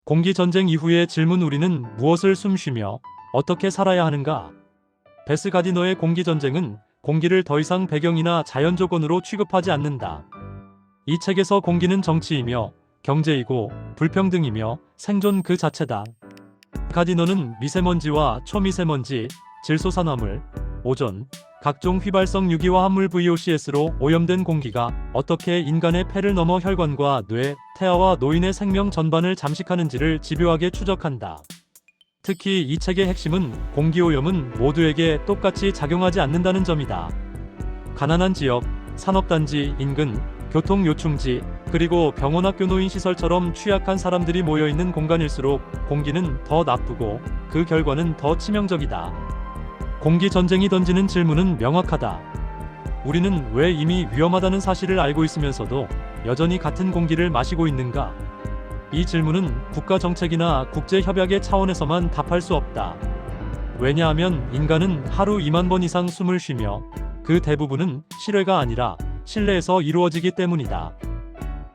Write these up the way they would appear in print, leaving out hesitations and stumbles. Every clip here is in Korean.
공기전쟁 이후의 질문 우리는 무엇을 숨쉬며 어떻게 살아야 하는가? 베스 가디너의 공기전쟁은 공기를 더 이상 배경이나 자연조건으로 취급하지 않는다. 이 책에서 공기는 정치이며 경제이고 불평등이며 생존 그 자체다. 가디너는 미세먼지와 초미세먼지, 질소산화물, 오존, 각종 휘발성 유기와 합물 VOCs로 오염된 공기가 어떻게 인간의 폐를 넘어 혈관과 뇌, 태아와 노인의 생명 전반을 잠식하는지를 집요하게 추적한다. 특히 이 책의 핵심은 공기오염은 모두에게 똑같이 작용하지 않는다는 점이다. 가난한 지역, 산업단지, 인근, 교통요충지, 그리고 병원 학교 노인시설처럼 취약한 사람들이 모여있는 공간일수록 공기는 더 나쁘고 그 결과는 더 치명적이다. 공기전쟁이 던지는 질문은 명확하다. 우리는 왜 이미 위험하다는 사실을 알고 있으면서도 여전히 같은 공기를 마시고 있는가? 이 질문은 국가정책이나 국제협약의 차원에서만 답할 수 없다. 왜냐하면 인간은 하루 2만 번 이상 숨을 쉬며 그 대부분은 실외가 아니라 실내에서 이루어지기 때문이다.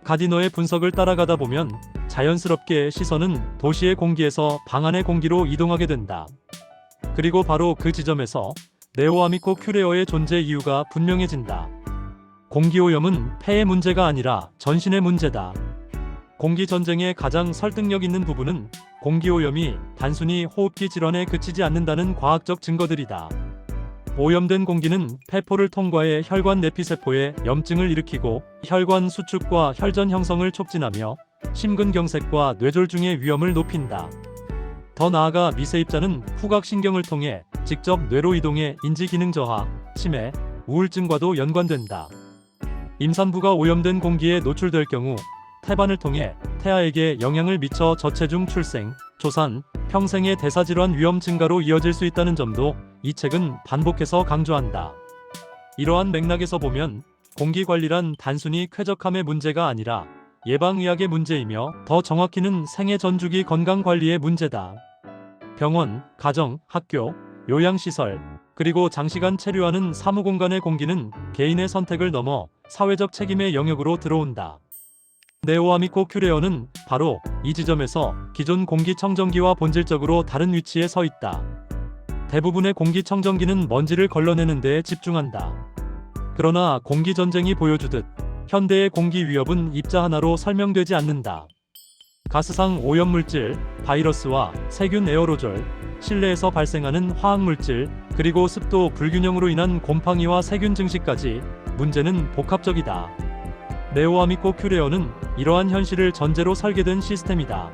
가디너의 분석을 따라가다 보면 자연스럽게 시선은 도시의 공기에서 방 안의 공기로 이동하게 된다. 그리고 바로 그 지점에서 네오아미코 큐레어의 존재 이유가 분명해진다. 공기오염은 폐의 문제가 아니라 전신의 문제다. 공기전쟁의 가장 설득력 있는 부분은 공기오염이 단순히 호흡기 질환에 그치지 않는다는 과학적 증거들이다. 오염된 공기는 폐포를 통과해 혈관 내피세포에 염증을 일으키고 혈관 수축과 혈전 형성을 촉진하며 심근경색과 뇌졸중의 위험을 높인다. 더 나아가 미세입자는 후각신경을 통해 직접 뇌로 이동해 인지기능 저하, 치매, 우울증과도 연관된다. 임산부가 오염된 공기에 노출될 경우 태반을 통해 태아에게 영향을 미쳐 저체중 출생, 조산, 평생의 대사질환 위험 증가로 이어질 수 있다는 점도 이 책은 반복해서 강조한다. 이러한 맥락에서 보면 공기관리란 단순히 쾌적함의 문제가 아니라 예방의학의 문제이며 더 정확히는 생애 전주기 건강관리의 문제다. 병원, 가정, 학교, 요양시설, 그리고 장시간 체류하는 사무공간의 공기는 개인의 선택을 넘어 사회적 책임의 영역으로 들어온다. 네오아미코 큐레어는 바로 이 지점에서 기존 공기청정기와 본질적으로 다른 위치에 서 있다. 대부분의 공기청정기는 먼지를 걸러내는 데에 집중한다. 그러나 공기전쟁이 보여주듯 현대의 공기 위협은 입자 하나로 설명되지 않는다. 가스상 오염물질, 바이러스와 세균 에어로졸, 실내에서 발생하는 화학물질, 그리고 습도 불균형으로 인한 곰팡이와 세균 증식까지 문제는 복합적이다. 네오아미코 큐레어는 이러한 현실을 전제로 설계된 시스템이다.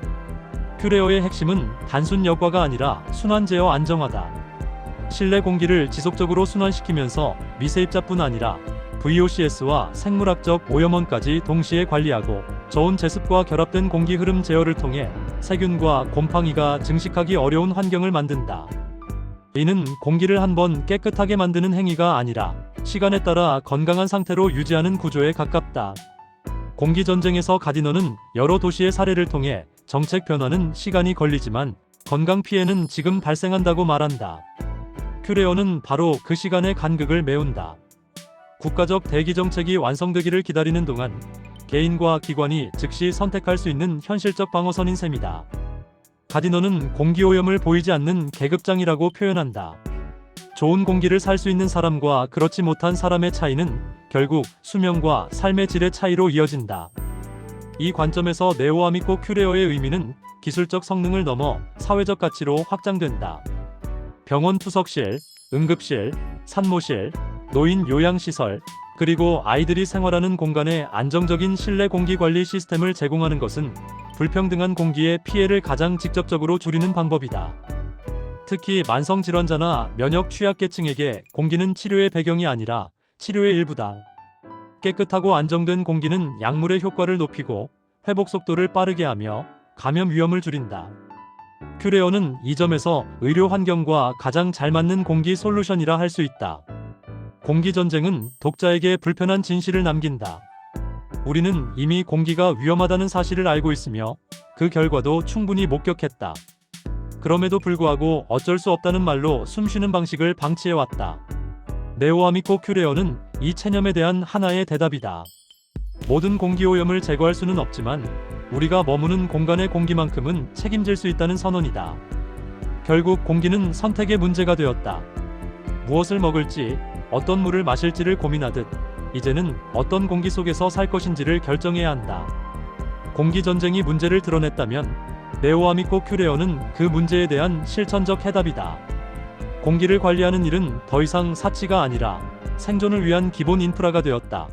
큐레어의 핵심은 단순 여과가 아니라 순환 제어 안정화다. 실내 공기를 지속적으로 순환시키면서 미세입자뿐 아니라 VOCs와 생물학적 오염원까지 동시에 관리하고 저온 제습과 결합된 공기 흐름 제어를 통해 세균과 곰팡이가 증식하기 어려운 환경을 만든다. 이는 공기를 한번 깨끗하게 만드는 행위가 아니라 시간에 따라 건강한 상태로 유지하는 구조에 가깝다. 공기전쟁에서 가디너는 여러 도시의 사례를 통해 정책 변화는 시간이 걸리지만 건강 피해는 지금 발생한다고 말한다. 큐레어는 바로 그 시간의 간극을 메운다. 국가적 대기 정책이 완성되기를 기다리는 동안 개인과 기관이 즉시 선택할 수 있는 현실적 방어선인 셈이다. 가디너는 공기오염을 보이지 않는 계급장이라고 표현한다. 좋은 공기를 살 수 있는 사람과 그렇지 못한 사람의 차이는 결국 수명과 삶의 질의 차이로 이어진다. 이 관점에서 네오아미코 큐레어의 의미는 기술적 성능을 넘어 사회적 가치로 확장된다. 병원 투석실, 응급실, 산모실, 노인 요양시설, 그리고 아이들이 생활하는 공간에 안정적인 실내 공기 관리 시스템을 제공하는 것은 불평등한 공기의 피해를 가장 직접적으로 줄이는 방법이다. 특히 만성질환자나 면역 취약계층에게 공기는 치료의 배경이 아니라 치료의 일부다. 깨끗하고 안정된 공기는 약물의 효과를 높이고 회복 속도를 빠르게 하며 감염 위험을 줄인다. 큐레어는 이 점에서 의료 환경과 가장 잘 맞는 공기 솔루션이라 할 수 있다. 공기전쟁은 독자에게 불편한 진실을 남긴다. 우리는 이미 공기가 위험하다는 사실을 알고 있으며 그 결과도 충분히 목격했다. 그럼에도 불구하고 어쩔 수 없다는 말로 숨쉬는 방식을 방치해왔다. 네오아미코 큐레어는 이 체념에 대한 하나의 대답이다. 모든 공기오염을 제거할 수는 없지만 우리가 머무는 공간의 공기만큼은 책임질 수 있다는 선언이다. 결국 공기는 선택의 문제가 되었다. 무엇을 먹을지, 어떤 물을 마실지를 고민하듯 이제는 어떤 공기 속에서 살 것인지를 결정해야 한다. 공기 전쟁이 문제를 드러냈다면 네오아미코 큐레어는 그 문제에 대한 실천적 해답이다. 공기를 관리하는 일은 더 이상 사치가 아니라 생존을 위한 기본 인프라가 되었다.